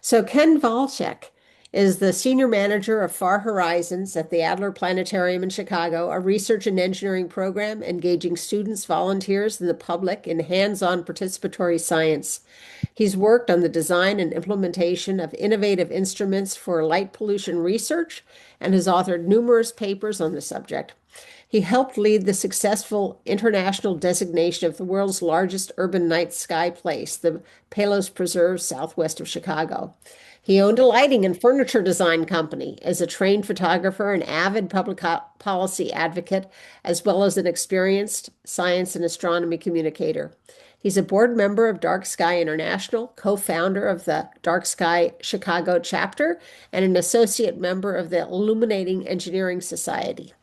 So Ken Walczak is the senior manager of Far Horizons at the Adler Planetarium in Chicago, a research and engineering program engaging students, volunteers, and the public in hands-on participatory science. He's worked on the design and implementation of innovative instruments for light pollution research and has authored numerous papers on the subject. He helped lead the successful international designation of the world's largest urban night sky place, the Palos Preserves southwest of Chicago. He owned a lighting and furniture design company as a trained photographer and avid public policy advocate, as well as an experienced science and astronomy communicator. He's a board member of DarkSky International, co-founder of the DarkSky Chicago chapter, and an associate member of the Illuminating Engineering Society.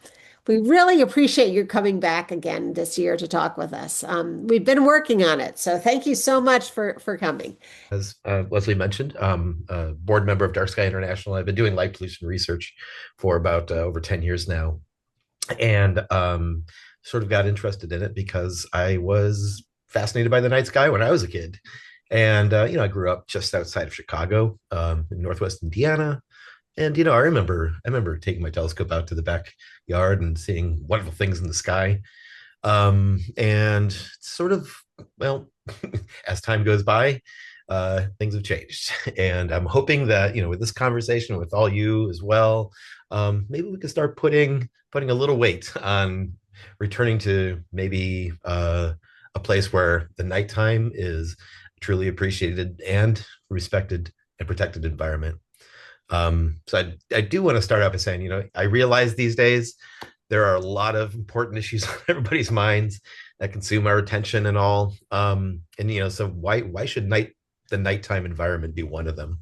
We really appreciate you coming back again this year to talk with us. We've been working on it, so thank you so much for coming. As Leslie mentioned, a board member of DarkSky International. I've been doing light pollution research for about over 10 years now, and sort of got interested in it because I was fascinated by the night sky when I was a kid. And I grew up just outside of Chicago, in Northwest Indiana. And I remember taking my telescope out to the backyard and seeing wonderful things in the sky. And sort of, well, as time goes by, things have changed. And I'm hoping that, with this conversation with all you as well, maybe we can start putting a little weight on returning to maybe a place where the nighttime is truly appreciated and respected and protected environment. So I do want to start out by saying, I realize these days there are a lot of important issues on everybody's minds that consume our attention and all. So why should the nighttime environment be one of them?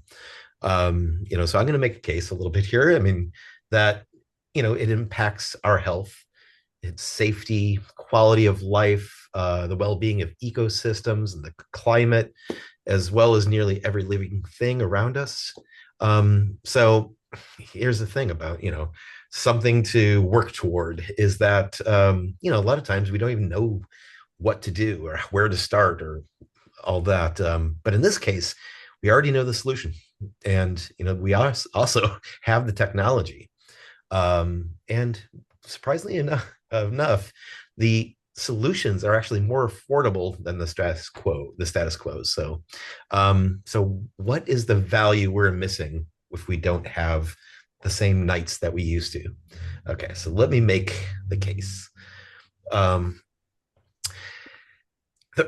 So I'm going to make a case a little bit here. I mean, that, it impacts our health, its safety, quality of life, the well-being of ecosystems and the climate, as well as nearly every living thing around us. So here's the thing about, something to work toward is that, a lot of times we don't even know what to do or where to start or all that. But in this case, we already know the solution, and, we also have the technology. And surprisingly enough, the solutions are actually more affordable than the status quo. So what is the value we're missing if we don't have the same nights that we used to? Okay, so let me make the case. The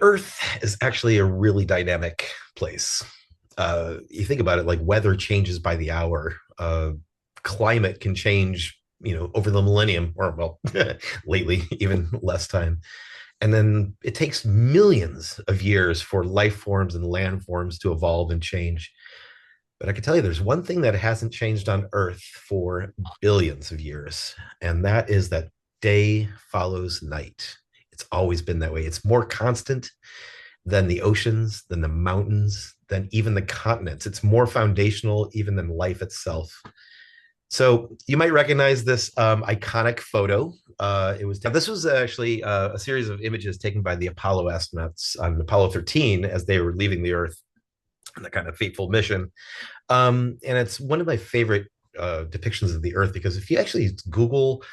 Earth is actually a really dynamic place. You think about it, like weather changes by the hour. Climate can change, over the millennium, or well, lately, even less time. And then it takes millions of years for life forms and landforms to evolve and change. But I can tell you there's one thing that hasn't changed on Earth for billions of years, and that is that day follows night. It's always been that way. It's more constant than the oceans, than the mountains, than even the continents. It's more foundational even than life itself. So you might recognize this iconic photo. This was actually a series of images taken by the Apollo astronauts on Apollo 13 as they were leaving the Earth on the kind of fateful mission. And it's one of my favorite depictions of the Earth, because if you actually Google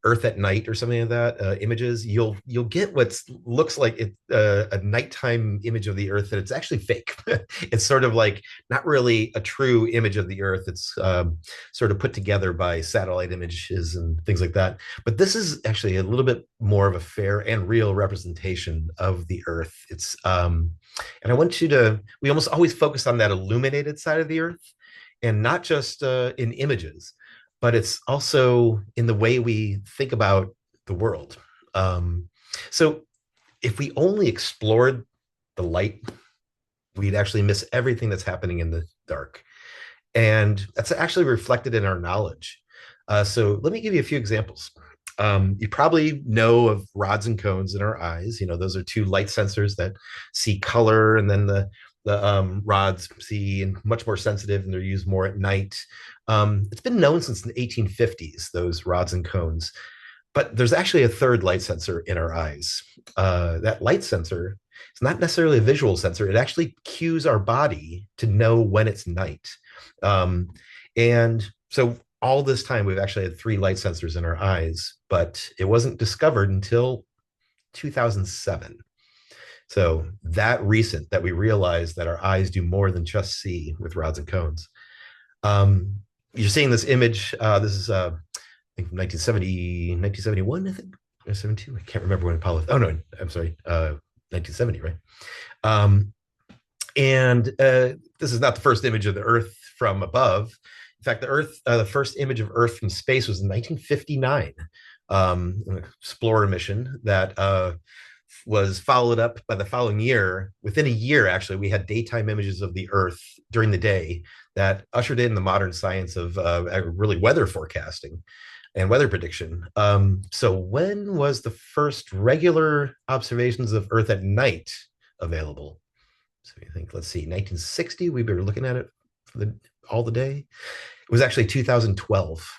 Earth at night or something like that, images, you'll get what looks like a nighttime image of the Earth, and it's actually fake. It's sort of like not really a true image of the Earth. It's sort of put together by satellite images and things like that. But this is actually a little bit more of a fair and real representation of the Earth. It's and I want you to. We almost always focus on that illuminated side of the Earth, and not just in images, but it's also in the way we think about the world. So if we only explored the light, we'd actually miss everything that's happening in the dark. And that's actually reflected in our knowledge. So let me give you a few examples. You probably know of rods and cones in our eyes. Those are two light sensors that see color, and then the rods see and much more sensitive, and they're used more at night. It's been known since the 1850s, those rods and cones. But there's actually a third light sensor in our eyes. That light sensor It's not necessarily a visual sensor. It actually cues our body to know when it's night. Um, and so all this time, we've actually had three light sensors in our eyes, but it wasn't discovered until 2007. So that recent that we realized that our eyes do more than just see with rods and cones. Um, you're seeing this image. This is, I think, 1970, 1971, I think, or 72. I can't remember when Apollo. Oh, no, I'm sorry. 1970, right? Um, and this is not the first image of the Earth from above. In fact, the first image of Earth from space was in 1959, an Explorer mission that was followed up by the following year. Within a year, actually, we had daytime images of the Earth during the day that ushered in the modern science of really weather forecasting and weather prediction. So, when was the first regular observations of Earth at night available? So, I think, let's see, 1960, we were looking at it for all the day. It was actually 2012.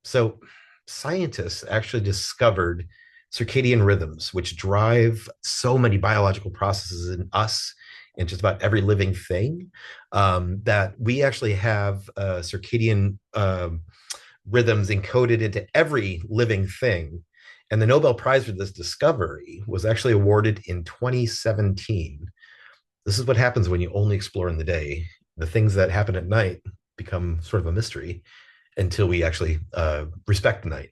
So scientists actually discovered circadian rhythms, which drive so many biological processes in us and just about every living thing, that we actually have circadian rhythms encoded into every living thing. And the Nobel Prize for this discovery was actually awarded in 2017. This is what happens when you only explore in the day. The things that happen at night become sort of a mystery until we actually respect the night.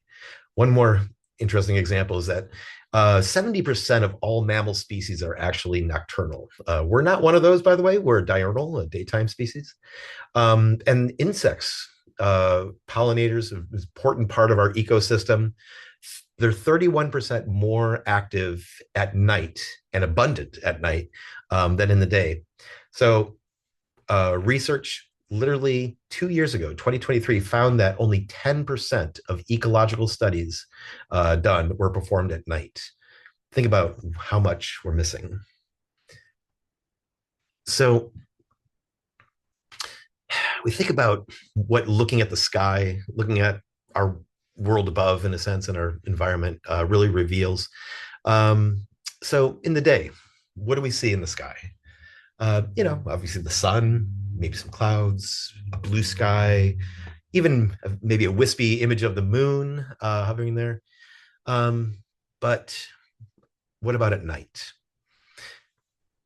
One more interesting example is that 70% of all mammal species are actually nocturnal. We're not one of those, by the way. We're a diurnal, a daytime species. And insects, pollinators, an important part of our ecosystem. They're 31% more active at night and abundant at night than in the day. So research literally 2 years ago, 2023, found that only 10% of ecological studies done were performed at night. Think about how much we're missing. So we think about what looking at the sky, looking at our world above, in a sense, and our environment really reveals. So in the day, what do we see in the sky? Obviously the sun, maybe some clouds, a blue sky, even maybe a wispy image of the moon hovering there. But what about at night?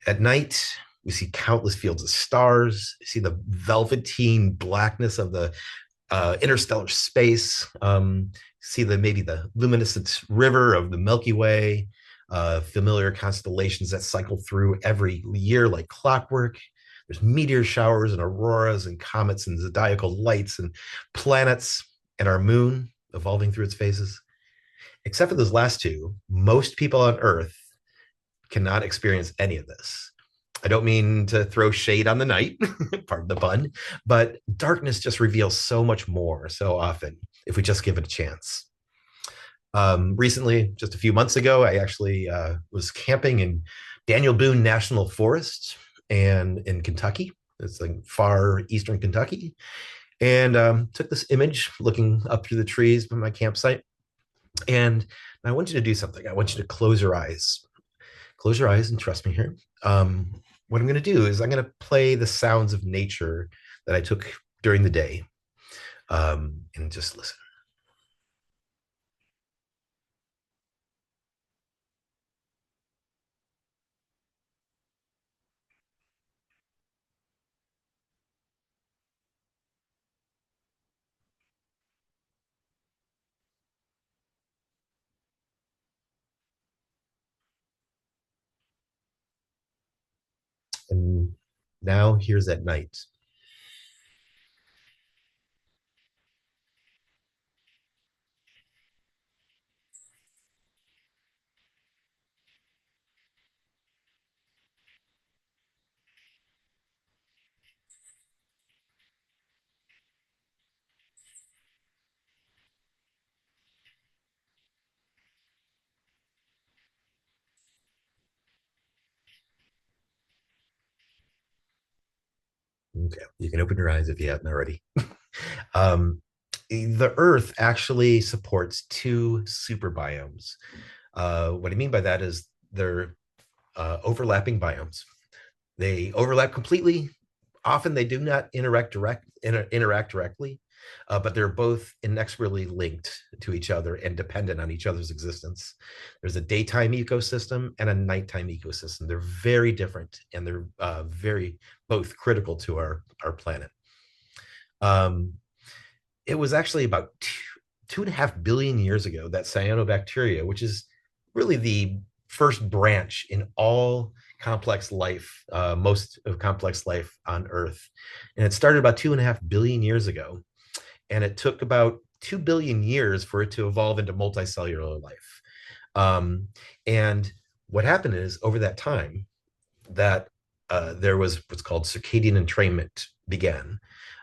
At night, we see countless fields of stars. We see the velveteen blackness of the interstellar space. See maybe the luminescent river of the Milky Way, familiar constellations that cycle through every year like clockwork. There's meteor showers and auroras and comets and zodiacal lights and planets and our moon evolving through its phases. Except for those last two, most people on Earth cannot experience any of this. I don't mean to throw shade on the night, pardon the pun, but darkness just reveals so much more so often if we just give it a chance. Recently, just a few months ago, I actually was camping in Daniel Boone National Forest and in Kentucky. It's like far eastern Kentucky, and took this image looking up through the trees from my campsite. And I want you to do something. I want you to close your eyes. Close your eyes and trust me here. What I'm going to do is I'm going to play the sounds of nature that I took during the day, and just listen. And now here's at night. Okay, you can open your eyes if you haven't already. um, the Earth actually supports two super biomes. What I mean by that is they're overlapping biomes. They overlap completely. Often they do not interact directly, but they're both inexorably linked to each other and dependent on each other's existence. There's a daytime ecosystem and a nighttime ecosystem. They're very different, and they're very both critical to our planet. Um, it was actually about 2.5 billion years ago that cyanobacteria, which is really the first branch in all complex life, most of complex life on Earth. And it started about 2.5 billion years ago. And it took about 2 billion years for it to evolve into multicellular life. And what happened is over that time that there was what's called circadian entrainment began.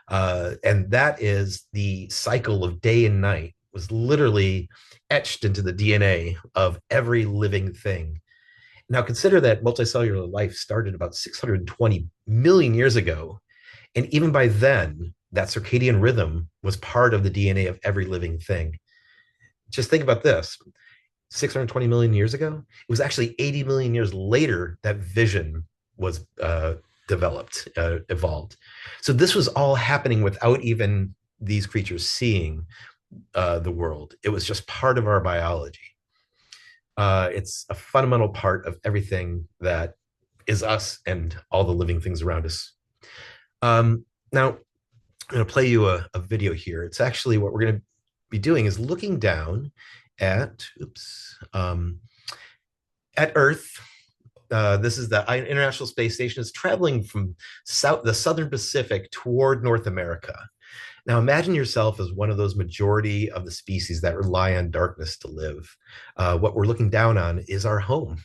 And that is the cycle of day and night was literally etched into the DNA of every living thing. Now, consider that multicellular life started about 620 million years ago. And even by then, that circadian rhythm was part of the DNA of every living thing. Just think about this 620 million years ago, it was actually 80 million years later that vision was developed, evolved. So this was all happening without even these creatures seeing the world. It was just part of our biology. It's a fundamental part of everything that is us and all the living things around us. Now, I'm going to play you a video here. It's actually what we're going to be doing is looking down at, at Earth. This is the International Space Station. It's traveling from the Southern Pacific toward North America. Now, imagine yourself as one of those majority of the species that rely on darkness to live. What we're looking down on is our home.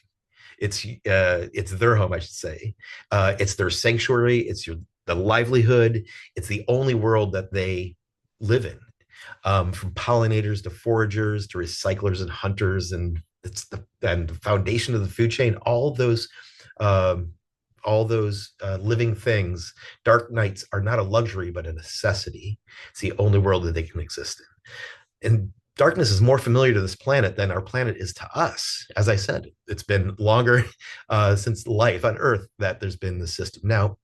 It's their home, I should say. It's their sanctuary. It's the livelihood. It's the only world that they live in. From pollinators to foragers to recyclers and hunters, and it's the foundation of the food chain. All those living things. Dark nights are not a luxury, but a necessity. It's the only world that they can exist in. And darkness is more familiar to this planet than our planet is to us. As I said, it's been longer since life on Earth that there's been the system. Now,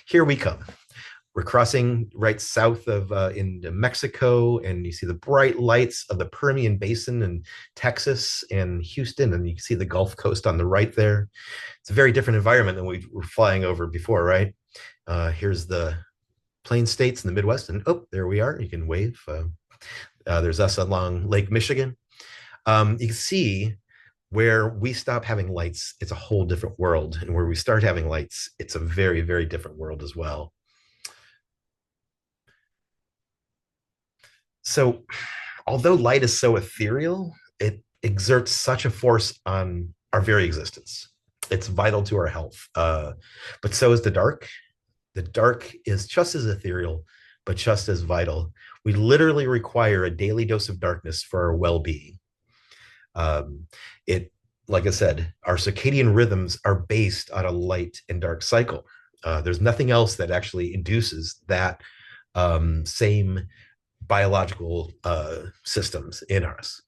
here we come. We're crossing right south of into Mexico, and you see the bright lights of the Permian Basin in Texas and Houston, and you can see the Gulf Coast on the right there. It's a very different environment than we were flying over before, right? Here's the Plain States in the Midwest, and oh, there we are. You can wave. There's us along Lake Michigan. You can see where we stop having lights, it's a whole different world. And where we start having lights, it's a very, very different world as well. So, although light is so ethereal, it exerts such a force on our very existence. It's vital to our health. But so is the dark. The dark is just as ethereal, but just as vital. We literally require a daily dose of darkness for our well-being. Like I said, our circadian rhythms are based on a light and dark cycle. There's nothing else that actually induces that same biological systems in us.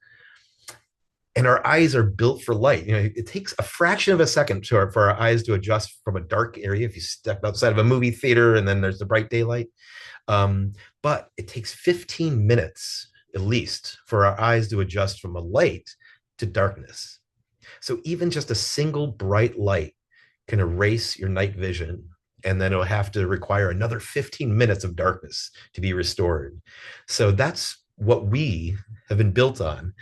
And our eyes are built for light. You know, it takes a fraction of a second for our eyes to adjust from a dark area. If you step outside of a movie theater and then there's the bright daylight, but it takes 15 minutes at least for our eyes to adjust from a light to darkness. So even just a single bright light can erase your night vision, and then it'll have to require another 15 minutes of darkness to be restored. So that's what we have been built on.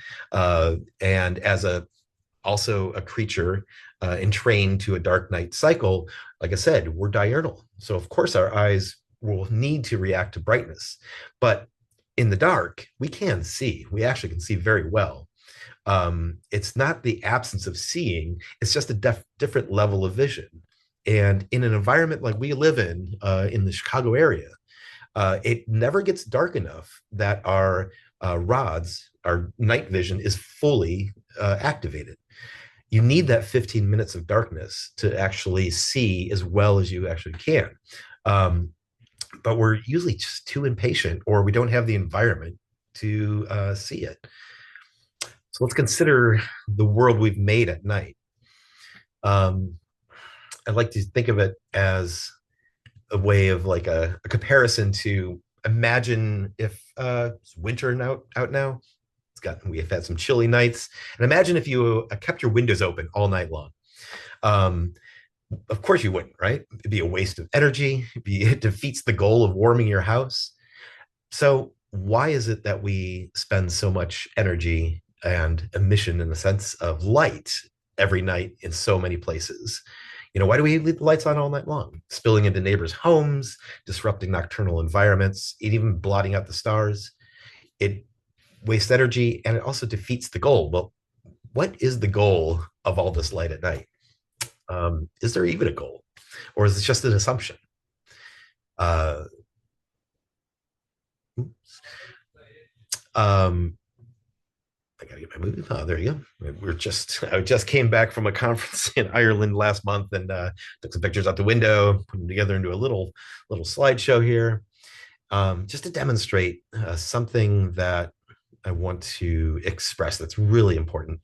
And as also a creature entrained to a dark night cycle, like I said, we're diurnal. So of course our eyes will need to react to brightness. But in the dark, we can see. We actually can see very well. It's not the absence of seeing, it's just a different level of vision. And in an environment like we live in the Chicago area, it never gets dark enough that our rods, our night vision is fully activated. You need that 15 minutes of darkness to actually see as well as you actually can. But we're usually just too impatient, or we don't have the environment to see it. So let's consider the world we've made at night. Um, I like to think of it as a way of like a comparison to imagine if it's winter out now. We've had some chilly nights, and imagine if you kept your windows open all night long. Um, of course you wouldn't, right? It'd be a waste of energy. It defeats the goal of warming your house. So why is it that we spend so much energy and emission in the sense of light every night in so many places? Why do we leave the lights on all night long, spilling into neighbors' homes, disrupting nocturnal environments, even blotting out the stars? It wastes energy and it also defeats the goal. Well, what is the goal of all this light at night? Is there even a goal, or is it just an assumption? Uh, um, I gotta get my movie. Oh, there you go. I just came back from a conference in Ireland last month and took some pictures out the window, put them together into a little slideshow here, just to demonstrate something that I want to express that's really important,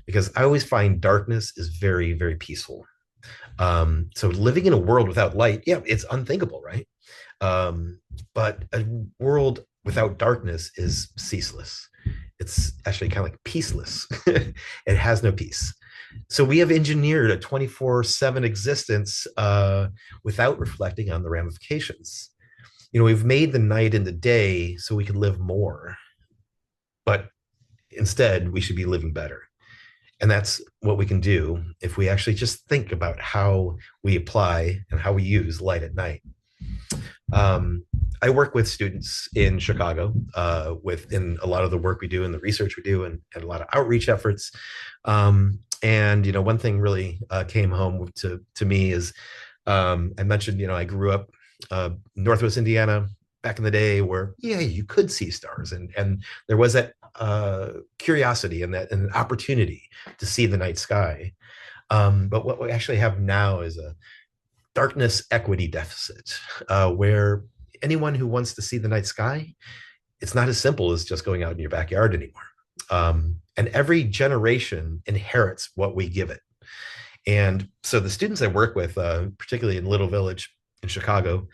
because I always find darkness is very, very peaceful. So living in a world without light, yeah, it's unthinkable, right? But a world without darkness is ceaseless. It's actually kind of like peaceless. It has no peace. So we have engineered a 24/7 existence without reflecting on the ramifications. We've made the night and the day so we can live more, but instead we should be living better. And that's what we can do if we actually just think about how we apply and how we use light at night. Um, I work with students in Chicago within a lot of the work we do and the research we do, and a lot of outreach efforts. And one thing really came home to me is I mentioned I grew up Northwest Indiana back in the day, where you could see stars, and there was that curiosity and that and an opportunity to see the night sky. But what we actually have now is a darkness equity deficit, where anyone who wants to see the night sky, it's not as simple as just going out in your backyard anymore. And every generation inherits what we give it. And so the students I work with, particularly in Little Village in Chicago,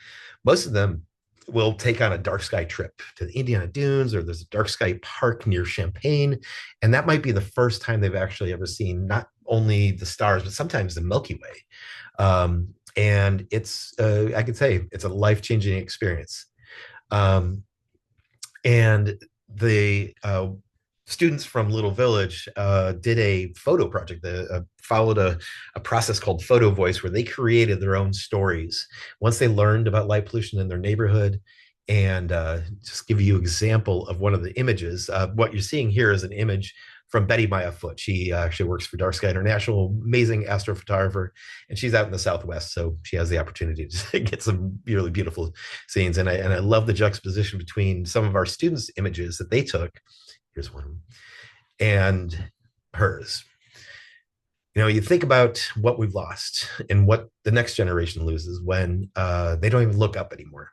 most of them will take on a dark sky trip to the Indiana Dunes, or there's a dark sky park near Champaign. And that might be the first time they've actually ever seen not only the stars, but sometimes the Milky Way. And it's, I could say, it's a life-changing experience. Um, and the students from Little Village did a photo project that followed a process called Photo Voice, where they created their own stories once they learned about light pollution in their neighborhood. And just give you an example of one of the images. What you're seeing here is an image from Betty Maya Foote. She actually works for DarkSky International, amazing astrophotographer, and she's out in the Southwest, so she has the opportunity to get some really beautiful scenes. And I love the juxtaposition between some of our students' images that they took. Here's one, and hers. You think about what we've lost and what the next generation loses when they don't even look up anymore.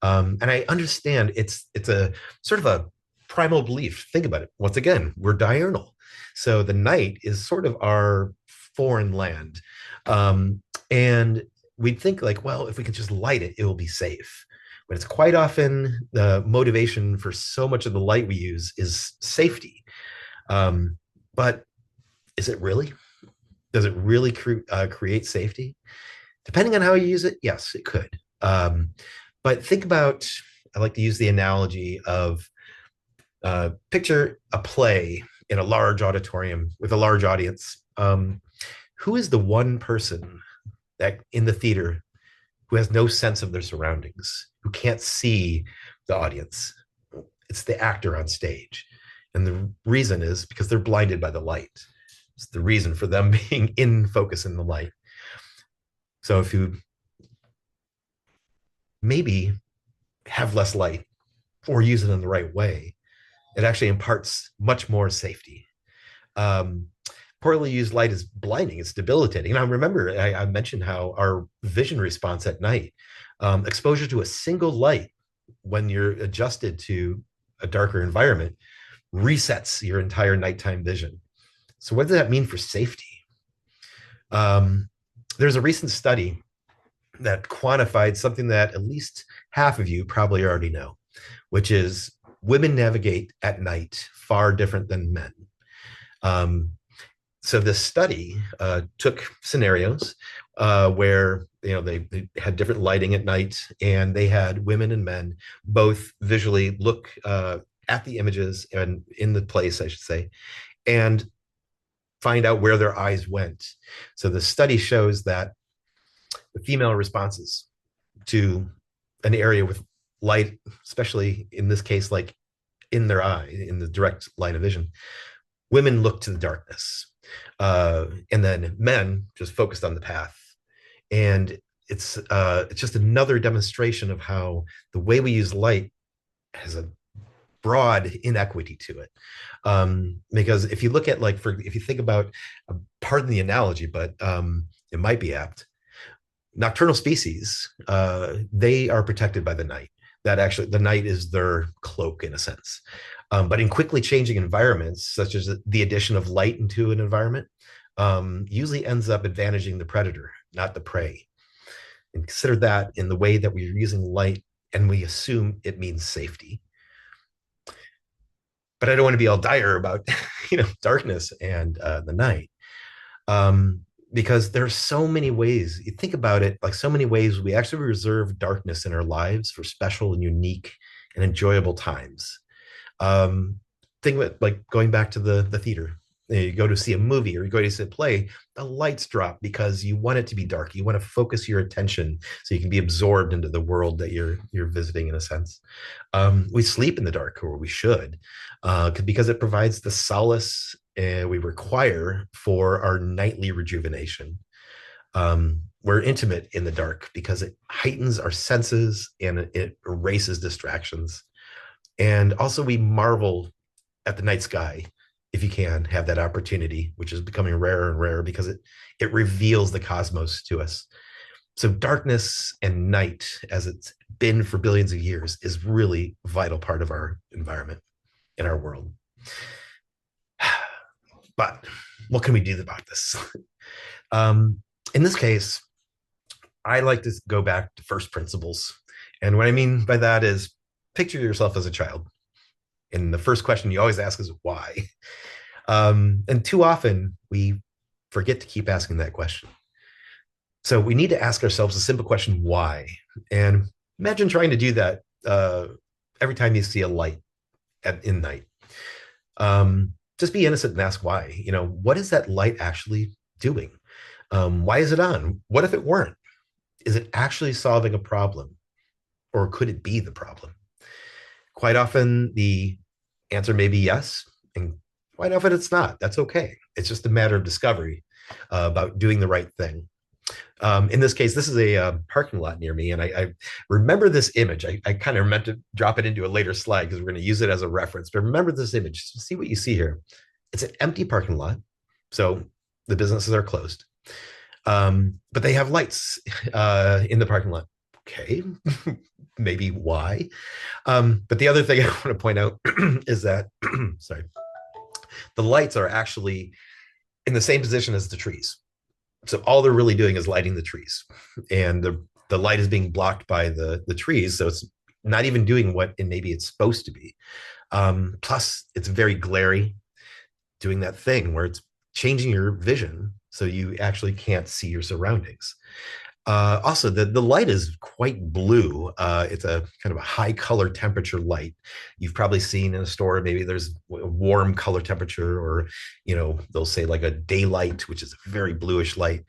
And I understand it's a sort of a primal belief. Think about it. Once again, we're diurnal. So the night is sort of our foreign land. And we'd think like, well, if we can just light it, it will be safe. But it's quite often the motivation for so much of the light we use is safety. But is it really? Does it really create safety? Depending on how you use it, yes, it could. But think about, I like to use the analogy of picture a play in a large auditorium with a large audience. Who is the one person that in the theater who has no sense of their surroundings, who can't see the audience? It's the actor on stage. And the reason is because they're blinded by the light. It's the reason for them being in focus in the light. So if you maybe have less light or use it in the right way, it actually imparts much more safety. Poorly used light is blinding, it's debilitating. And I remember I mentioned how our vision response at night, exposure to a single light when you're adjusted to a darker environment, resets your entire nighttime vision. So what does that mean for safety? Um, there's a recent study that quantified something that at least half of you probably already know, which is women navigate at night far different than men. Um, so this study took scenarios where they had different lighting at night, and they had women and men both visually look at the images and in the place, I should say, and find out where their eyes went. So the study shows that the female responses to an area with light, especially in this case, like in their eye, in the direct line of vision, women look to the darkness. And then men just focused on the path. And it's just another demonstration of how the way we use light has a broad inequity to it. Because if you look at if you think about, pardon the analogy, but it might be apt. Nocturnal species, they are protected by the night. That actually, the night is their cloak in a sense. But in quickly changing environments, such as the addition of light into an environment, usually ends up advantaging the predator, not the prey. And consider that in the way that we're using light, and we assume it means safety. But I don't want to be all dire about darkness and the night. Because there's so many ways you think about it, like so many ways we actually reserve darkness in our lives for special and unique and enjoyable times. Think about like going back to the theater. You go to see a movie or you go to see a play, the lights drop because you want it to be dark. You want to focus your attention so you can be absorbed into the world that you're visiting in a sense. We sleep in the dark, or we should, because it provides the solace we require for our nightly rejuvenation. We're intimate in the dark because it heightens our senses and it erases distractions. And also we marvel at the night sky if you can have that opportunity, which is becoming rarer and rarer because it reveals the cosmos to us. So darkness and night, as it's been for billions of years, is really a vital part of our environment in our world. But what can we do about this? In this case, I like to go back to first principles. And what I mean by that is picture yourself as a child. And the first question you always ask is why? And too often we forget to keep asking that question. So we need to ask ourselves a simple question, why? And imagine trying to do that every time you see a light in night. Just be innocent and ask why. What is that light actually doing? Why is it on? What if it weren't? Is it actually solving a problem? Or could it be the problem? Quite often, the answer may be yes, and quite often it's not. That's okay. It's just a matter of discovery about doing the right thing. In this case, this is a parking lot near me, and I remember this image. I kind of meant to drop it into a later slide because we're going to use it as a reference. But remember this image. See what you see here. It's an empty parking lot, so the businesses are closed, but they have lights in the parking lot. Okay, maybe why? But the other thing I want to point out is that, sorry, the lights are actually in the same position as the trees. So all they're really doing is lighting the trees, and the light is being blocked by the trees. So it's not even doing what maybe it's supposed to be. Plus, it's very glary, doing that thing where it's changing your vision so you actually can't see your surroundings. Also, the light is quite blue. It's a kind of a high color temperature light. You've probably seen in a store, maybe there's a warm color temperature, or, they'll say like a daylight, which is a very bluish light.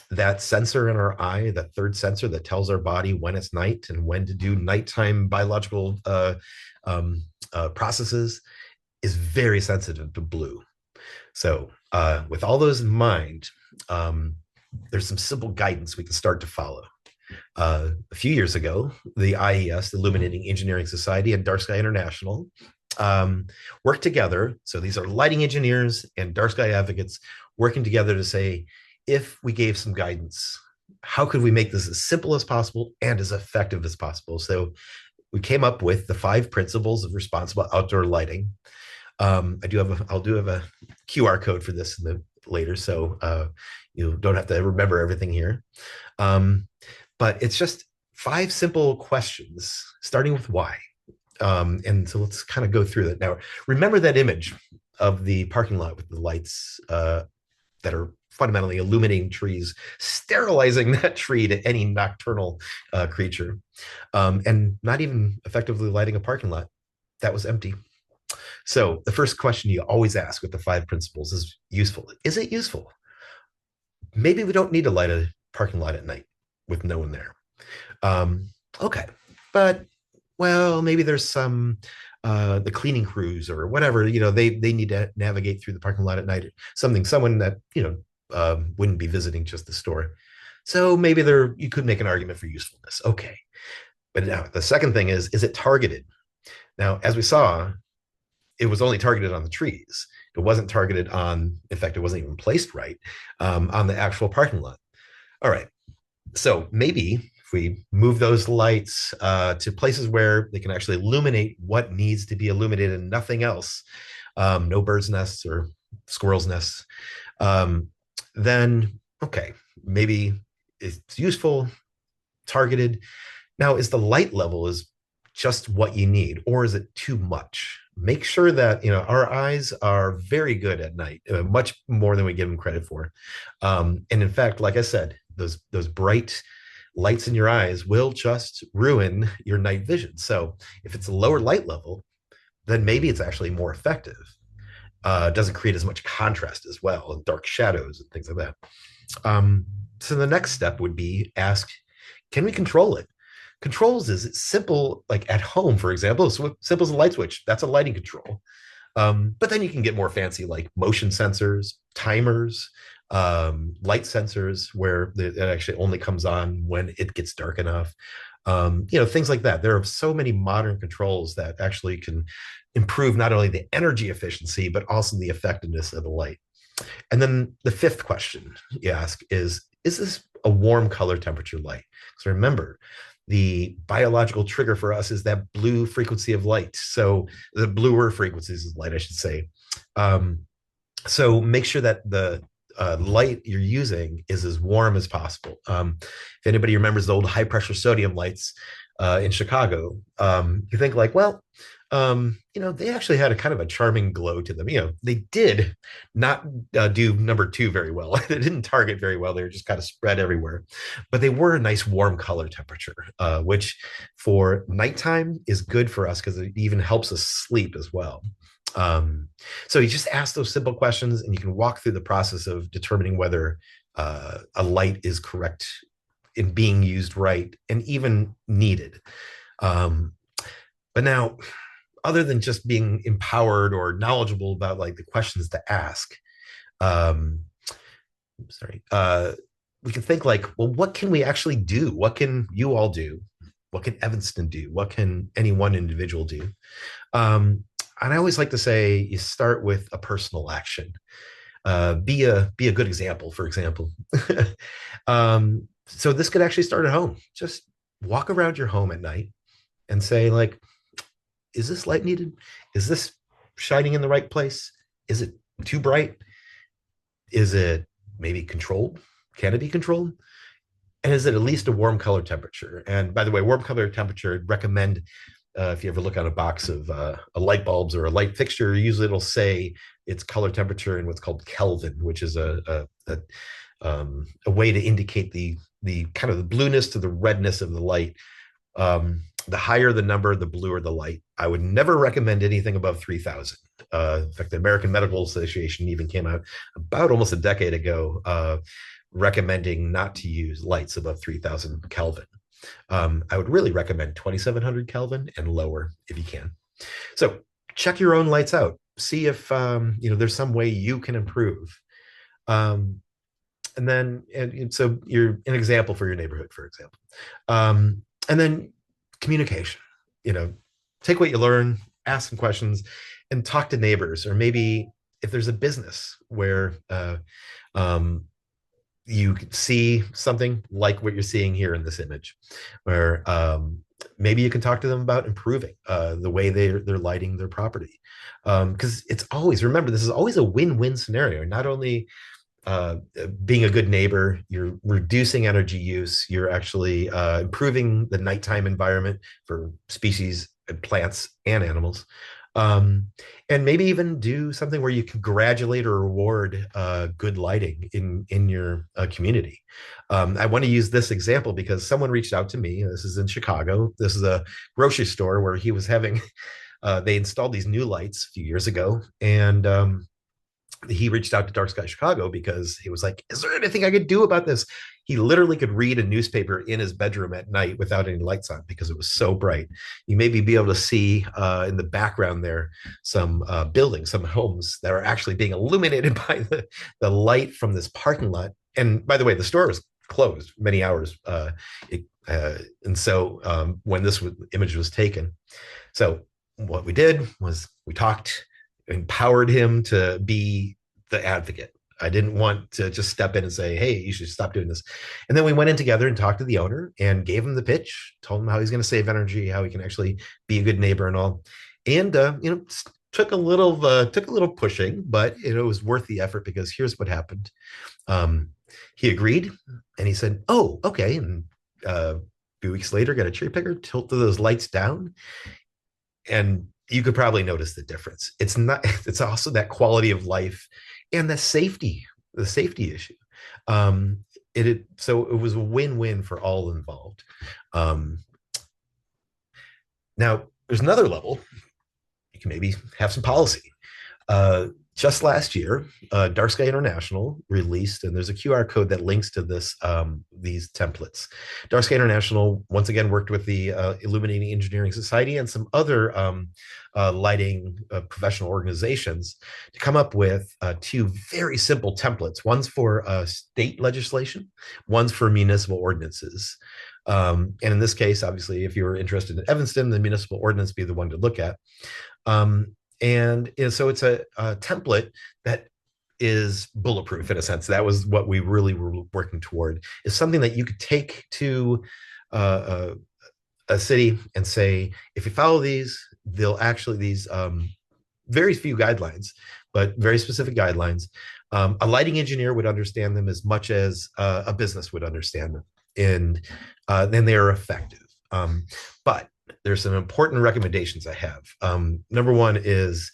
That sensor in our eye, that third sensor that tells our body when it's night and when to do nighttime biological processes, is very sensitive to blue. So with all those in mind, there's some simple guidance we can start to follow. A few years ago, the IES, the Illuminating Engineering Society, and DarkSky International worked together. So these are lighting engineers and DarkSky advocates working together to say, if we gave some guidance, how could we make this as simple as possible and as effective as possible? So we came up with the 5 principles of responsible outdoor lighting. I'll do have a QR code for this in the later, so you don't have to remember everything here. Um, but it's just five simple questions, starting with why. And so let's kind of go through that now. Remember that image of the parking lot with the lights that are fundamentally illuminating trees, sterilizing that tree to any nocturnal creature, and not even effectively lighting a parking lot that was empty. So the first question you always ask with the five principles is useful. Is it useful? Maybe we don't need to light a parking lot at night with no one there. Um, okay, but well, maybe there's some the cleaning crews or whatever, they need to navigate through the parking lot at night. Someone that wouldn't be visiting just the store. So maybe you could make an argument for usefulness. Okay, but now the second thing is it targeted? Now, as we saw, it was only targeted on the trees. It wasn't targeted on, in fact, it wasn't even placed right on the actual parking lot. All right. So maybe if we move those lights to places where they can actually illuminate what needs to be illuminated and nothing else, no birds' nests or squirrels' nests, then, okay, maybe it's useful, targeted. Now, is the light level is just what you need, or is it too much? Make sure that our eyes are very good at night, much more than we give them credit for. And in fact, like I said, those bright lights in your eyes will just ruin your night vision. So if it's a lower light level, then maybe it's actually more effective. Doesn't create as much contrast as well, and dark shadows and things like that. So the next step would be ask, can we control it? Controls is it's simple, like at home, for example, it's simple as a light switch. That's a lighting control. But then you can get more fancy, like motion sensors, timers, light sensors, where it actually only comes on when it gets dark enough. Things like that. There are so many modern controls that actually can improve not only the energy efficiency, but also the effectiveness of the light. And then the fifth question you ask is this a warm color temperature light? So remember, the biological trigger for us is that blue frequency of light. So the bluer frequencies of light, I should say. So make sure that the light you're using is as warm as possible. If anybody remembers the old high pressure sodium lights in Chicago, you think like, well, they actually had a kind of a charming glow to them. They did not do number two very well. They didn't target very well. They were just kind of spread everywhere, but they were a nice warm color temperature, which for nighttime is good for us because it even helps us sleep as well. So you just ask those simple questions and you can walk through the process of determining whether a light is correct in being used right and even needed. But now, other than just being empowered or knowledgeable about like the questions to ask, we can think like, well, what can we actually do? What can you all do? What can Evanston do? What can any one individual do? And I always like to say you start with a personal action. Be a good example, for example. So this could actually start at home. Just walk around your home at night and say, like, is this light needed? Is this shining in the right place? Is it too bright? Is it maybe controlled? Can it be controlled? And is it at least a warm color temperature? And by the way, warm color temperature, I'd recommend if you ever look on a box of a light bulbs or a light fixture, usually it'll say its color temperature in what's called Kelvin, which is a way to indicate the kind of the blueness to the redness of the light. The higher the number, the bluer the light. I would never recommend anything above 3,000. In fact, the American Medical Association even came out about almost a decade ago recommending not to use lights above 3,000 Kelvin. I would really recommend 2,700 Kelvin and lower if you can. So check your own lights out. See if there's some way you can improve. And so you're an example for your neighborhood, for example. And then communication. Take what you learn, ask some questions, and talk to neighbors. Or maybe if there's a business where you see something like what you're seeing here in this image, where maybe you can talk to them about improving the way they're lighting their property. Because it's always, remember, this is always a win-win scenario. Not only being a good neighbor, you're reducing energy use, you're actually improving the nighttime environment for species and plants and animals. Um, and maybe even do something where you congratulate or reward good lighting in your community. I want to use this example because someone reached out to me. This is in Chicago. This is a grocery store where he was having they installed these new lights a few years ago, and he reached out to DarkSky Chicago because he was like, "Is there anything I could do about this?" He literally could read a newspaper in his bedroom at night without any lights on because it was so bright. You maybe be able to see in the background there some buildings, some homes that are actually being illuminated by the light from this parking lot. And by the way, the store was closed many hours. And so when this image was taken, so what we did was we talked, empowered him to be the advocate. I didn't want to just step in and say, "Hey, you should stop doing this." And then we went in together and talked to the owner and gave him the pitch, told him how he's going to save energy, how he can actually be a good neighbor and all. And took a little pushing, but it was worth the effort because here's what happened. Um, he agreed, and he said, "Oh, okay." And a few weeks later, got a cherry picker, tilted those lights down, and you could probably notice the difference. It's not, it's also that quality of life and the safety issue. Um, so it was a win-win for all involved. Um, Now there's another level. You can maybe have some policy. Just last year, DarkSky International released, and there's a QR code that links to these templates. DarkSky International once again worked with the Illuminating Engineering Society and some other lighting professional organizations to come up with two very simple templates. One's for state legislation, one's for municipal ordinances. And in this case, obviously, if you're interested in Evanston, the municipal ordinance be the one to look at. And so it's a template that is bulletproof in a sense. That was what we really were working toward, is something that you could take to a city and say, if you follow these, they'll actually, these very few guidelines, but very specific guidelines. A lighting engineer would understand them as much as a business would understand them. And then they are effective. But there's some important recommendations I have. Number one is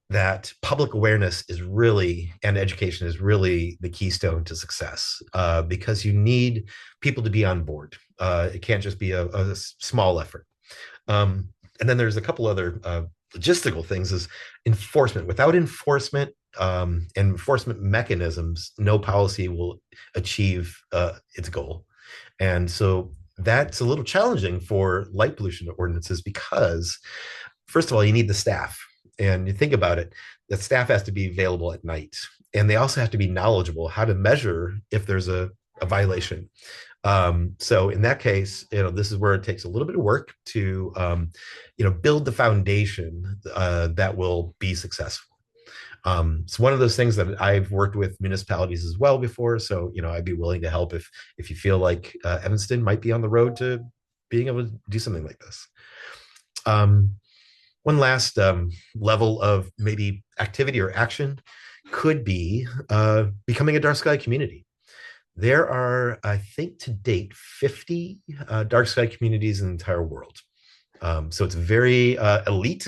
that public awareness is really, and education is really the keystone to success, because you need people to be on board. It can't just be a small effort. And then there's a couple other logistical things is enforcement. Without enforcement and enforcement mechanisms, no policy will achieve its goal. And so that's a little challenging for light pollution ordinances because, first of all, you need the staff. And you think about it, the staff has to be available at night. And they also have to be knowledgeable how to measure if there's a violation. So in that case, this is where it takes a little bit of work to, build the foundation that will be successful. It's one of those things that I've worked with municipalities as well before. So, I'd be willing to help if you feel like Evanston might be on the road to being able to do something like this. One last level of maybe activity or action could be becoming a dark sky community. There are, I think to date, 50 dark sky communities in the entire world. So it's a very elite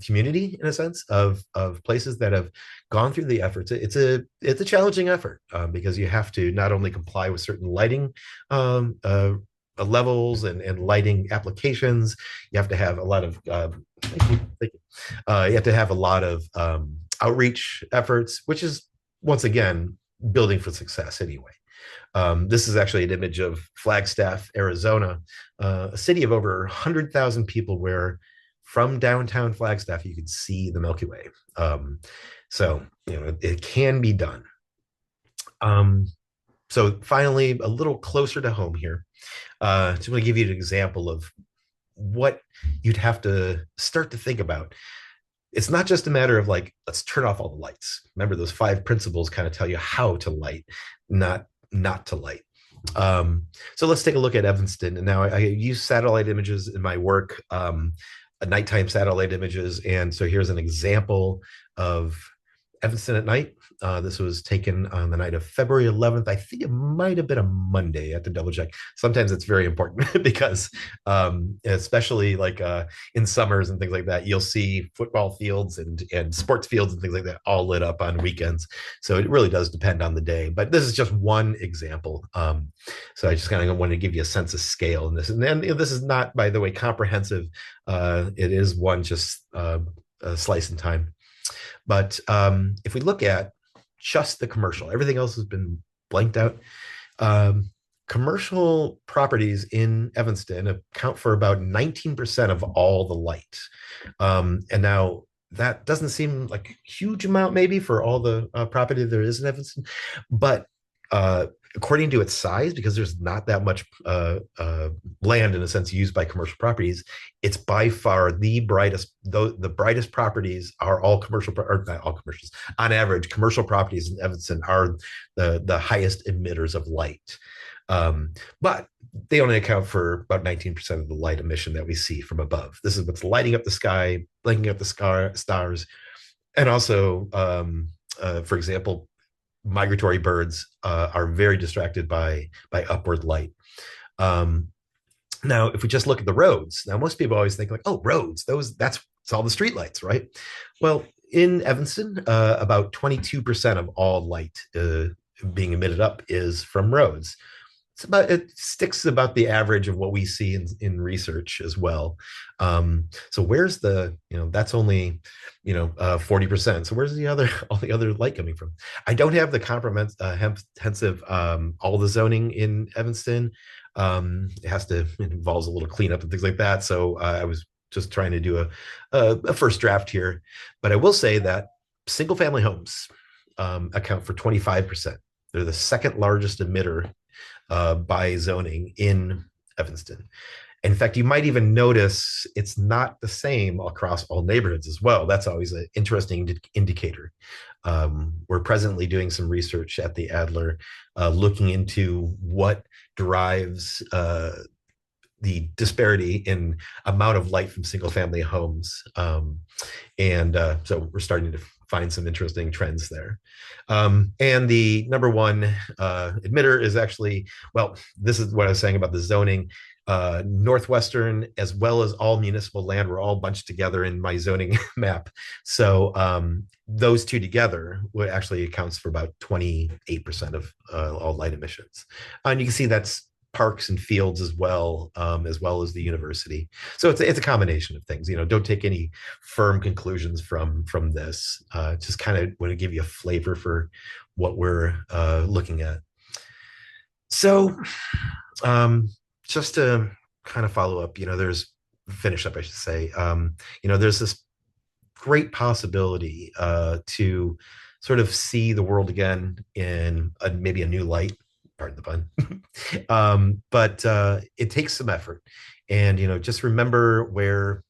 community in a sense of places that have gone through the efforts. It's a challenging effort because you have to not only comply with certain lighting levels and lighting applications. You have to have a lot of thank you. You have to have a lot of outreach efforts, which is once again building for success anyway. This is actually an image of Flagstaff, Arizona, a city of over 100,000 people where from downtown Flagstaff, you could see the Milky Way. So, it can be done. So finally, a little closer to home here, just want to give you an example of what you'd have to start to think about. It's not just a matter of like, let's turn off all the lights. Remember, those 5 principles kind of tell you how to light, not to light. So let's take a look at Evanston. And now I use satellite images in my work, nighttime satellite images. And so here's an example of Evanston at night. This was taken on the night of February 11th. I think it might have been a Monday. I have to double check. Sometimes it's very important because, especially like in summers and things like that, you'll see football fields and sports fields and things like that all lit up on weekends. So it really does depend on the day. But this is just one example. So I just kind of wanted to give you a sense of scale in this. And then this is not, by the way, comprehensive. It is one just a slice in time. But if we look at just the commercial, everything else has been blanked out. Um, Commercial properties in Evanston account for about 19% of all the light. And now that doesn't seem like a huge amount, maybe, for all the property there is in Evanston. But according to its size, because there's not that much land in a sense used by commercial properties, it's by far the brightest. The brightest properties are all commercial, or not all commercials. On average, commercial properties in Evanston are the highest emitters of light. But they only account for about 19% of the light emission that we see from above. This is what's lighting up the sky, blinking up the stars, and also, for example, migratory birds are very distracted by upward light. Um, Now, if we just look at the roads, now most people always think like, oh, roads, that's it's all the streetlights, right? Well, in Evanston, about 22% of all light being emitted up is from roads. It sticks about the average of what we see in research as well. So where's that's only 40%. So where's the other all the other light coming from? I don't have the comprehensive all the zoning in Evanston. It involves a little cleanup and things like that. So I was just trying to do a first draft here, but I will say that single family homes account for 25%. They're the second largest emitter by zoning in Evanston. In fact, you might even notice it's not the same across all neighborhoods as well. That's always an interesting indicator. We're presently doing some research at the Adler, looking into what drives the disparity in amount of light from single family homes. So we're starting to find some interesting trends there. And the number one emitter is actually, well, this is what I was saying about the zoning. Northwestern, as well as all municipal land, were all bunched together in my zoning map. So those two together actually accounts for about 28% of all light emissions. And you can see that's parks and fields as well as the university. So it's a combination of things. Don't take any firm conclusions from this. Just kind of want to give you a flavor for what we're looking at. So just to kind of follow up, finish up, I should say. There's this great possibility to sort of see the world again in maybe a new light. Pardon the pun. But it takes some effort. And, just remember where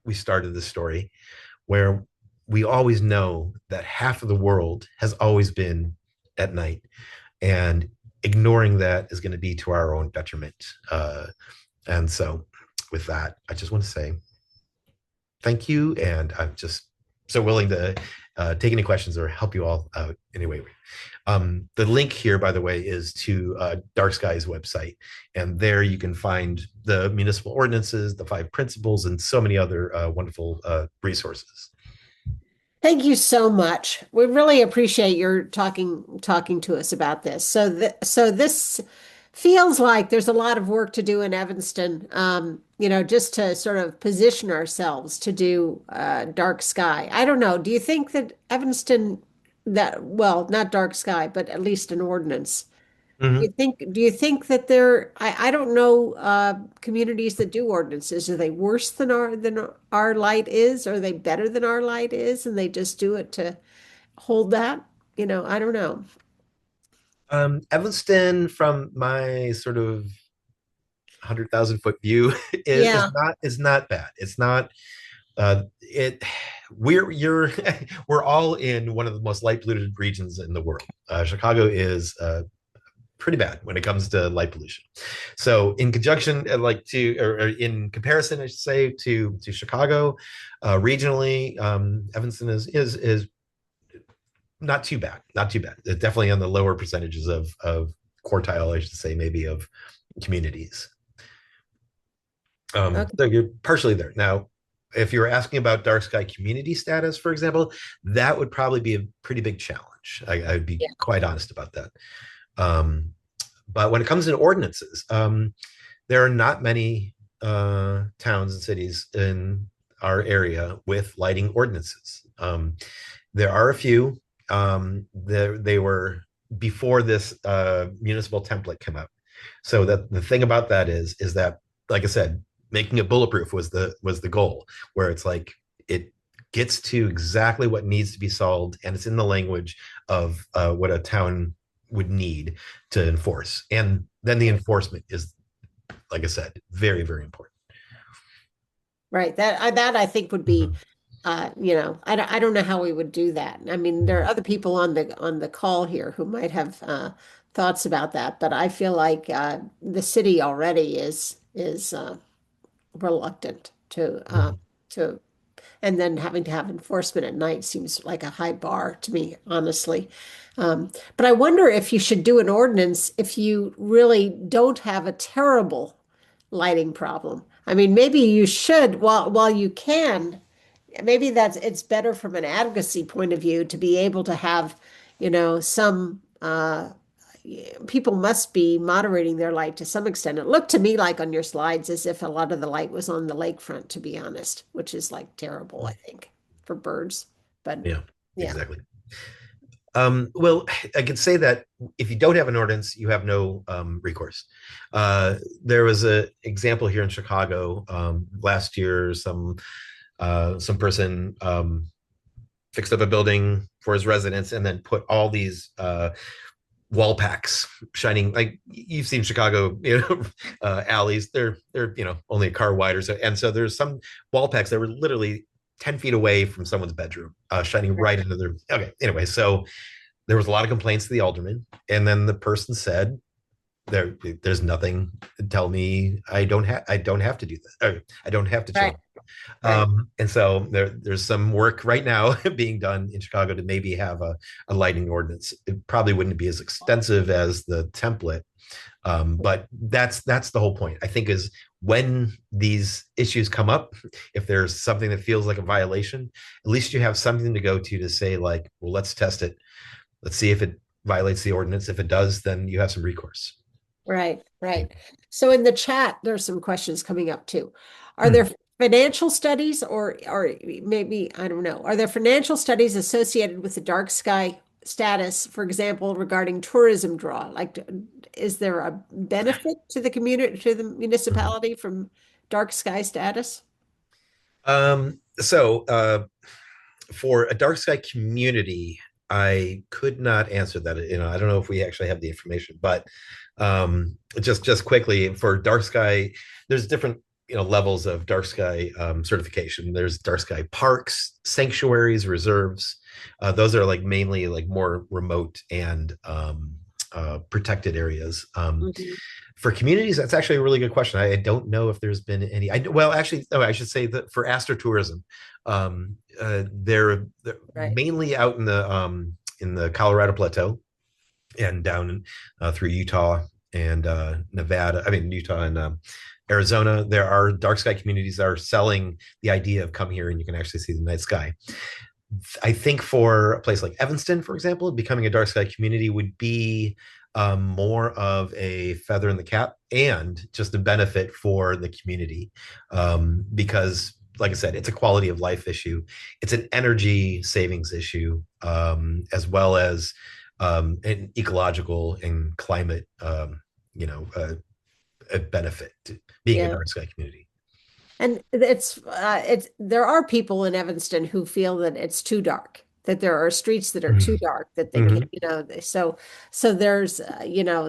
we started this story, where we always know that half of the world has always been at night. And ignoring that is going to be to our own detriment. And so with that, I just want to say thank you. And I'm just so willing to take any questions or help you all out anyway. The link here, by the way, is to DarkSky's website. And there you can find the municipal ordinances, the 5 principles, and so many other wonderful resources. Thank you so much. We really appreciate your talking to us about this. So this feels like there's a lot of work to do in Evanston, just to sort of position ourselves to do dark sky. I don't know. Do you think that Evanston well, not dark sky, but at least an ordinance? Mhm. Do you think that I don't know communities that do ordinances. Are they worse than our light is? Are they better than our light is? And they just do it to hold that? I don't know. Evanston, from my sort of 100,000 foot view, is Yeah. not bad. It's not it we're you're we're all in one of the most light polluted regions in the world. Chicago is pretty bad when it comes to light pollution. So in conjunction, or in comparison, I should say, to Chicago, regionally, Evanston is not too bad, not too bad. It's definitely on the lower percentages of quartile, I should say, maybe of communities. Okay. So you're partially there. Now, if you're asking about dark sky community status, for example, that would probably be a pretty big challenge. I'd be Yeah. quite honest about that. Um, but when it comes to ordinances, there are not many towns and cities in our area with lighting ordinances. There are a few. They were before this municipal template came out. So that the thing about that is that, like I said, making it bulletproof was the goal, where it's like it gets to exactly what needs to be solved, and it's in the language of what a town would need to enforce. And then the enforcement is, like I said, very, very important. Right. That I think would be, Mhm. I don't know how we would do that. I mean, there are other people on the call here who might have thoughts about that, but I feel like the city already is reluctant Mhm. to, and then having to have enforcement at night seems like a high bar to me, honestly. But I wonder if you should do an ordinance if you really don't have a terrible lighting problem. I mean, maybe you should, while you can, maybe it's better from an advocacy point of view to be able to have, some people must be moderating their light to some extent. It looked to me like on your slides as if a lot of the light was on the lakefront, to be honest, which is like terrible, I think, for birds. But Yeah, yeah, exactly. Well, I can say that if you don't have an ordinance, you have no recourse. There was an example here in Chicago last year. Some person fixed up a building for his residents and then put all these wall packs shining, like you've seen Chicago, alleys. They're only a car wide or so, and so there's some wall packs that were literally 10 feet away from someone's bedroom, shining right into their. Okay, anyway, so there was a lot of complaints to the alderman, and then the person said, there's nothing to tell me I don't have to do that, or I don't have to change. right, right. And so there's some work right now being done in Chicago to maybe have a lighting ordinance. It probably wouldn't be as extensive as the template, but that's the whole point, I think, is when these issues come up, if there's something that feels like a violation, at least you have something to go to say, like, well, let's test it. Let's see if it violates the ordinance. If it does, then you have some recourse. Right, right. So in the chat, there's some questions coming up too. Are Hmm. there financial studies or maybe, I don't know, are there financial studies associated with the dark sky status, for example, regarding tourism draw? Like, is there a benefit to the community, to the Hmm. municipality from dark sky status? So for a dark sky community, I could not answer that. I don't know if we actually have the information, but just quickly for dark sky, there's different levels of dark sky certification. There's dark sky parks, sanctuaries, reserves. Those are like mainly like more remote and protected areas. Mhm. For communities, that's actually a really good question. I don't know if there's been any. Well, actually, I should say that for astrotourism, they're Right. mainly out in the Colorado Plateau and down through Utah and Nevada. I mean, Utah and Arizona. There are dark sky communities that are selling the idea of come here and you can actually see the night sky. I think for a place like Evanston, for example, becoming a dark sky community would be more of a feather in the cap and just a benefit for the community, because, like I said, it's a quality of life issue. It's an energy savings issue, as well as an ecological and climate, a benefit to being a Yeah. dark sky community. And it's there are people in Evanston who feel that it's too dark, that there are streets that are too dark that they can't, Mm-hmm. so there's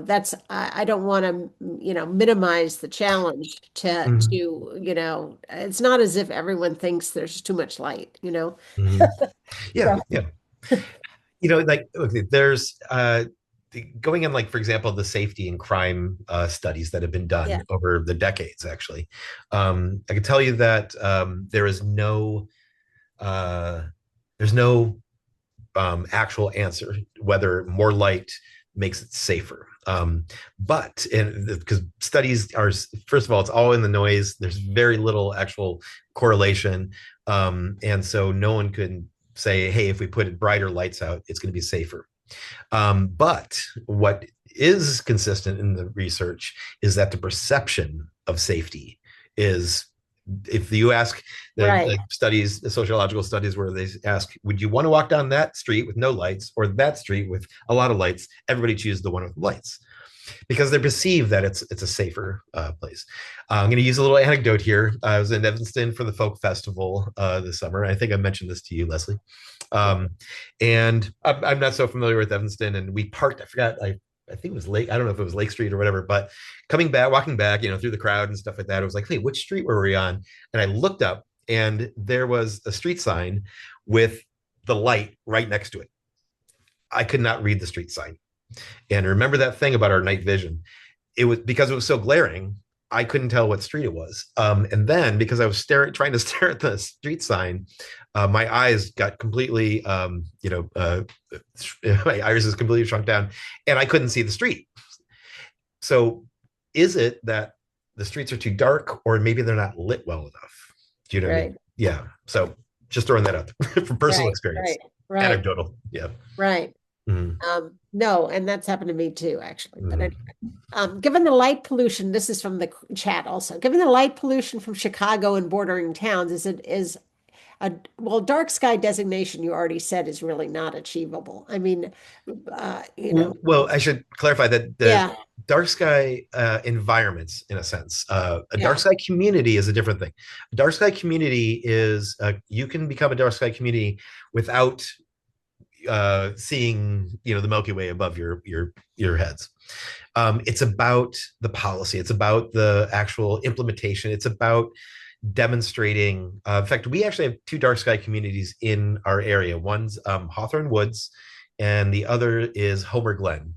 that's I don't want to minimize the challenge Mm-hmm. it's not as if everyone thinks there's too much light, Mm-hmm. Yeah, So yeah. Like, okay, there's going in, like, for example, the safety and crime studies that have been yeah, done over the decades, actually. I can tell you that uh, there's no actual answer whether more light makes it safer. But because studies are, first of all, it's all in the noise. There's very little actual correlation, and so no one could say, "Hey, if we put brighter lights out, it's going to be safer." But what is consistent in the research is that the perception of safety is, if you ask the Right. studies, the sociological studies where they ask, would you want to walk down that street with no lights or that street with a lot of lights? Everybody chooses the one with lights because they perceive that it's a safer place. I'm going to use a little anecdote here. I was in Evanston for the folk festival this summer. I think I mentioned this to you, Leslie. Um, and I'm not so familiar with Evanston, and we parked. I forgot. I think it was Lake. I don't know if it was Lake Street or whatever. But coming back, walking back, through the crowd and stuff like that, I was like, "Hey, which street were we on?" And I looked up, and there was a street sign with the light right next to it. I could not read the street sign. And remember that thing about our night vision. It was because it was so glaring, I couldn't tell what street it was. And then because I was trying to stare at the street sign, my eyes got completely, my iris completely shrunk down, and I couldn't see the street. So, is it that the streets are too dark, or maybe they're not lit well enough? Do you know what I mean? Right. Yeah. So, just throwing that out from personal Right. experience, Right. Right. anecdotal. Yeah. Right. Mhm. No, and that's happened to me too, actually. But Mhm. anyway, given the light pollution, this is from the chat also. Given the light pollution from Chicago and bordering towns, is a well, dark sky designation you already said is really not achievable. I mean, Well, I should clarify that the yeah, dark sky environments, in a sense, a dark yeah, sky community is a different thing. A dark sky community is you can become a dark sky community without seeing the Milky Way above your heads. It's about the policy. It's about the actual implementation. It's about demonstrating. In fact, we actually have two dark sky communities in our area. One's Hawthorne Woods, and the other is Homer Glen.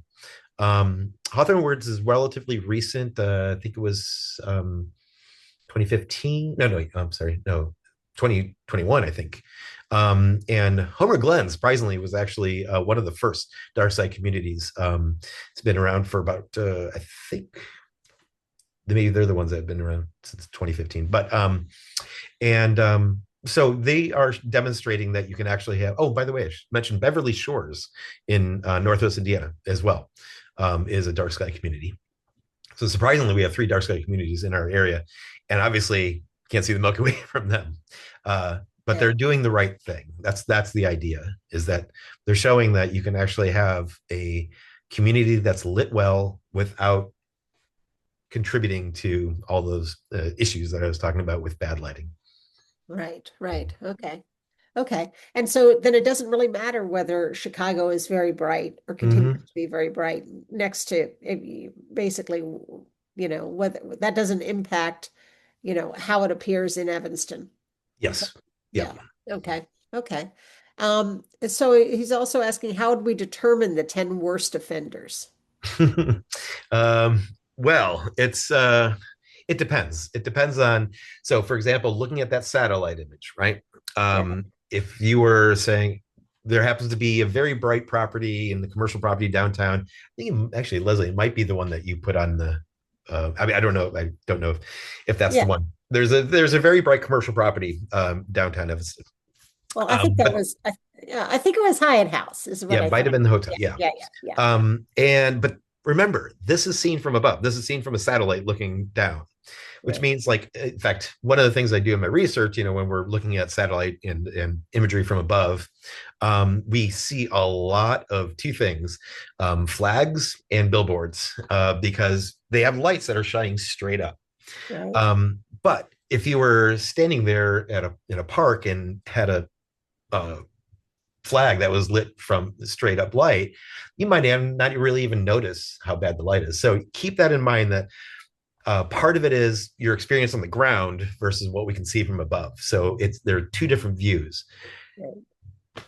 Hawthorne Woods is relatively recent. I think it was 2015. No, I'm sorry. No, 2021, I think. And Homer Glen, surprisingly, was actually one of the first dark side communities. It's been around for about, I think, maybe they're the ones that have been around since 2015. But and so they are demonstrating that you can actually have. Oh, by the way, I mentioned Beverly Shores in Northwest Indiana as well, is a dark sky community. So surprisingly, we have three dark sky communities in our area, and obviously can't see the Milky Way from them. But yeah, they're doing the right thing. That's the idea, is that they're showing that you can actually have a community that's lit well without contributing to all those issues that I was talking about with bad lighting. right, right. Okay. Okay. And so then it doesn't really matter whether Chicago is very bright or continues Mm-hmm. to be very bright next to basically, whether that doesn't impact, how it appears in Evanston. Yes. Yeah. Yep. Okay. Okay. So he's also asking, how would we determine the 10 worst offenders? um, well, it depends. It depends on, so for example, looking at that satellite image, right? Yeah. If you were saying there happens to be a very bright property in the commercial property downtown, I think actually, Leslie, it might be the one that you put on the I mean, I don't know. I don't know if that's the Yeah. one. There's a very bright commercial property downtown Evanston. Well, I think that But was, yeah, I think it was Hyatt House is what yeah, I might thought. have been the hotel. Yeah. Yeah. Yeah. Yeah. Yeah. And but remember, this is seen from above. This is seen from a satellite looking down, which Right. means, like, in fact, one of the things I do in my research, when we're looking at satellite and imagery from above, we see a lot of two things: flags and billboards, because they have lights that are shining straight up. Right. But if you were standing there in a park and had a flag that was lit from straight up light, you might not really even notice how bad the light is. So keep that in mind, that part of it is your experience on the ground versus what we can see from above. So there are two different views. Right.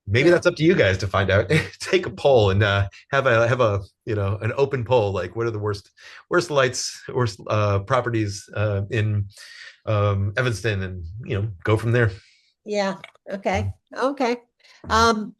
Maybe Yeah. that's up to you guys to find out. Take a poll and have a an open poll, like what are the worst lights, worst properties in Evanston, and go from there. Yeah. Okay. Okay. Um,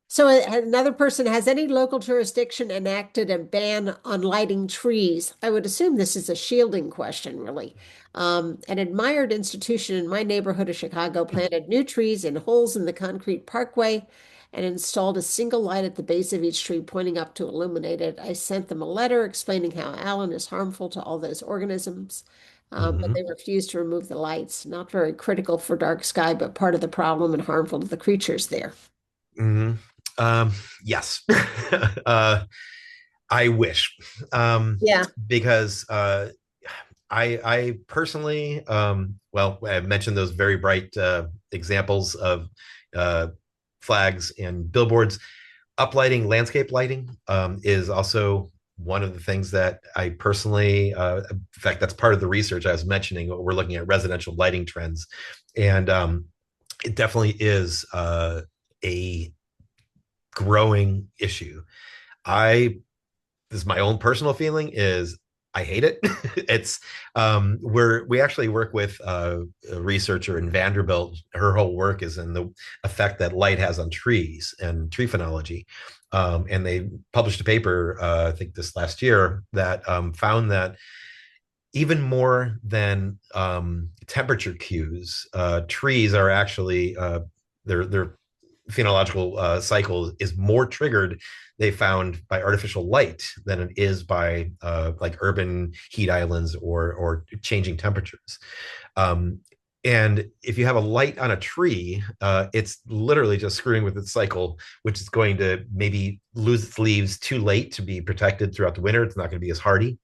So another person, has any local jurisdiction enacted a ban on lighting trees? I would assume this is a shielding question, really. An admired institution in my neighborhood of Chicago planted new trees in holes in the concrete parkway and installed a single light at the base of each tree pointing up to illuminate it. I sent them a letter explaining how Allen is harmful to all those organisms, but Mhm. they refused to remove the lights. Not very critical for dark sky, but part of the problem and harmful to the creatures there. Mhm. Um, yes. I wish, Yeah. because I personally, well, I mentioned those very bright examples of uh, flags and billboards. Uplighting, landscape lighting, is also one of the things that I personally, in fact, that's part of the research I was mentioning. We're looking at residential lighting trends, and it definitely is a growing issue. I This is my own personal feeling is I hate it. It's we actually work with a researcher in Vanderbilt. Her whole work is in the effect that light has on trees and tree phenology. And they published a paper, I think this last year, that found that even more than temperature cues, trees are actually their phenological cycle is more triggered, they found, by artificial light than it is by like urban heat islands or changing temperatures. Um, and if you have a light on a tree, it's literally just screwing with its cycle, which is going to maybe lose its leaves too late to be protected throughout the winter. It's not going to be as hardy.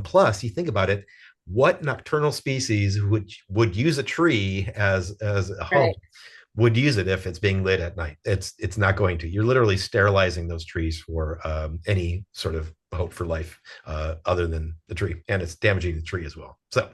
Plus, you think about it, what nocturnal species would use a tree as a home? Right. Would use it if it's being lit at night. It's not going to. You're literally sterilizing those trees for any sort of hope for life other than the tree, and it's damaging the tree as well. So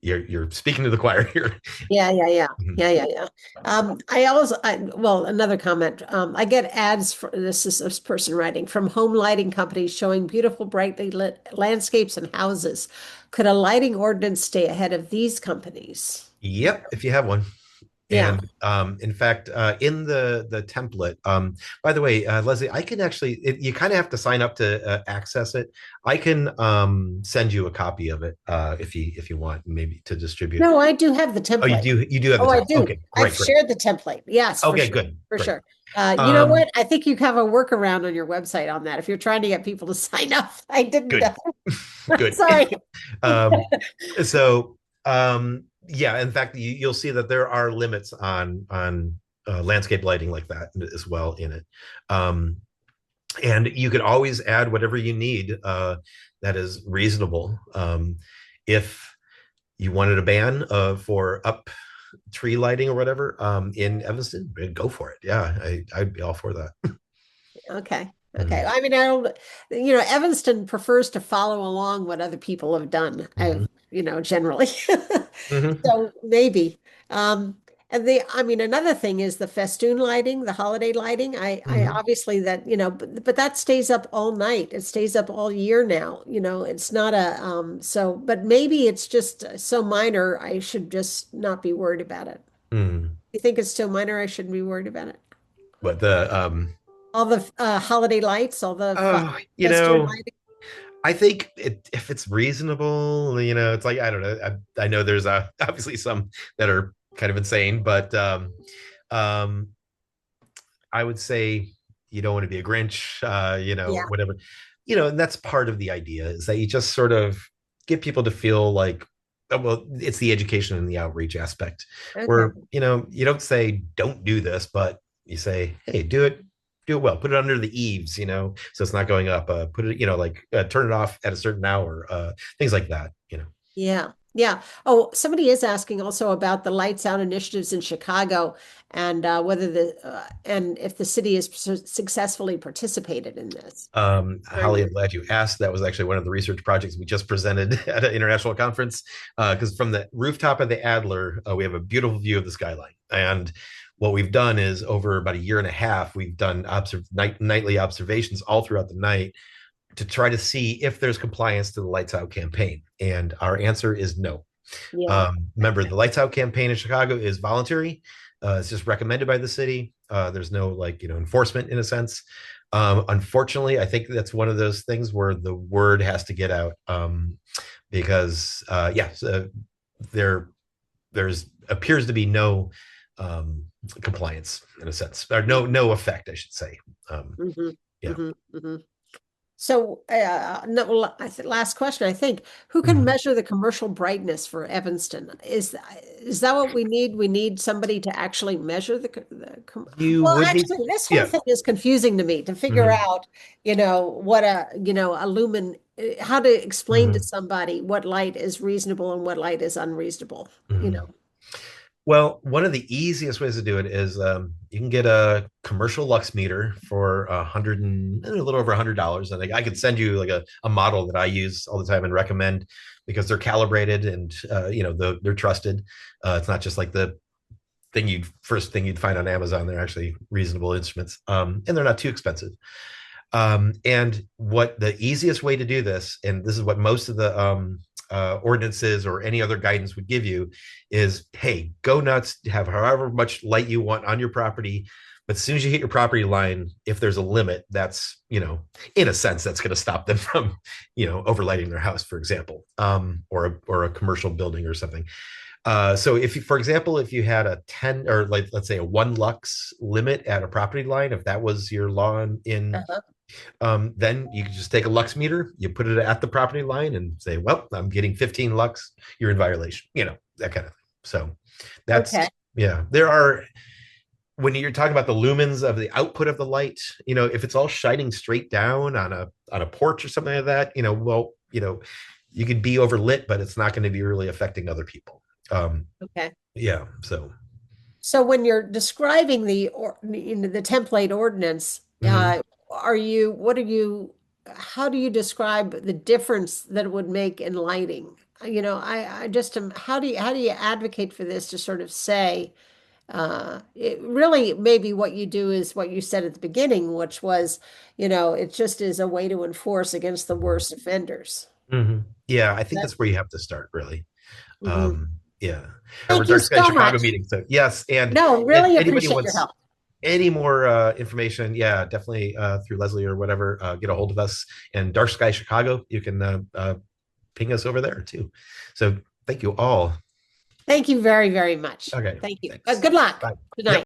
you're speaking to the choir here. Yeah, yeah, yeah. Mhm. Yeah, yeah, yeah. Well, another comment. I get ads for this person writing from home lighting companies showing beautiful, brightly lit landscapes and houses. Could a lighting ordinance stay ahead of these companies? Yep, if you have one. Yeah. And in fact, in the template, by the way, Leslie, I can actually, you kind of have to sign up to access it. I can send you a copy of it if you want, maybe to distribute. No, I do have the Oh, template. you do have the Oh, I template. do. Okay, I've great, great. shared the template. Yes, for Okay, sure. good, For great. sure. You know Um, what? I think you have a workaround on your website on that. If you're trying to get people to sign up, I didn't. Good, good. Sorry. um, so yeah, in fact, you'll see that there are limits on landscape lighting like that as well in it. Um, and you could always add whatever you need that is reasonable. If you wanted a ban for up tree lighting or whatever in Evanston, go for it. Yeah, I'd be all for that. Okay. Okay. Mhm. I mean, I don't, Evanston prefers to follow along what other people have done. Mhm. Generally. Mhm. So maybe. I mean, another thing is the festoon lighting, the holiday lighting. I Mhm. obviously that, but that stays up all night. It stays up all year now. It's not but maybe it's just so minor, I should just not be worried about it. Mhm. You think it's so minor, I shouldn't be worried about it? But the All the holiday lights, all the oh, festoon lighting. I think if it's reasonable, it's like I don't know. I know there's obviously some that are kind of insane, but um, I would say you don't want to be a Grinch, Yeah. whatever, and that's part of the idea is that you just sort of get people to feel like, oh, well, it's the education and the outreach aspect Okay. where, you don't say don't do this, but you say, hey, do it well, put it under the eaves, so it's not going up, put it, like turn it off at a certain hour, things like that. Yeah. Yeah. Oh, somebody is asking also about the lights out initiatives in Chicago and and if the city has successfully participated in this. Holly, I'm glad you asked. That was actually one of the research projects we just presented at an international conference. Because from the rooftop of the Adler, we have a beautiful view of the skyline. And what we've done is over about a year and a half, we've done nightly observations all throughout the night to try to see if there's compliance to the Lights Out campaign. And our answer is no. Yeah. Remember, the Lights Out campaign in Chicago is voluntary. It's just recommended by the city. There's no like enforcement in a sense. Unfortunately, I think that's one of those things where the word has to get out, because there's appears to be no compliance in a sense, or no effect, I should say. hmm Yeah. hmm So, no, last question, I think. Who can Mhm. measure the commercial brightness for Evanston? Is that what we need? We need somebody to actually measure You well, would need, actually, this whole yeah. thing is confusing to me to figure Mhm. out, what a lumen, how to explain to Mhm. somebody what light is reasonable and what light is unreasonable, you Mhm. know. Well, one of the easiest ways to do it is you can get a commercial lux meter for a little over $100, and I could send you like a model that I use all the time and recommend because they're calibrated and they're trusted. It's not just like the first thing you'd find on Amazon. They're actually reasonable instruments, and they're not too expensive. And what the easiest way to do this, and this is what most of the ordinances or any other guidance would give you, is hey, go nuts, have however much light you want on your property. But as soon as you hit your property line, if there's a limit, that's, in a sense, that's going to stop them from, overlighting their house, for example, or a commercial building or something. So if you, for example, if you had a 10 or like, let's say a 1 lux limit at a property line, if that was your law in Uh-huh. then you can just take a lux meter, you put it at the property line and say, well, I'm getting 15 lux, you're in violation, that kind of thing. So Okay. that's, yeah, there are, when you're talking about the lumens of the output of the light, if it's all shining straight down on a porch or something like that, you could be overlit, but it's not going to be really affecting other people. Okay. Yeah. So, So when you're describing the template ordinance, mhm. what are you, how do you describe the difference that it would make in lighting? I just am, how do you advocate for this to sort of say, it really maybe what you do is what you said at the beginning, which was, it just is a way to enforce against the worst offenders. Mhm. Yeah, I think That, that's where you have to start, really. mhm. Yeah. Our Thank you DarkSky so Chicago much. meeting. So yes, and No, if really anybody appreciate your wants help. any more information, yeah, definitely through Leslie or whatever, get a hold of us. And DarkSky Chicago, you can ping us over there too. So thank you all. Thank you very, very much. Okay, Thank you. thanks. Good luck. Bye. Good Yep. night.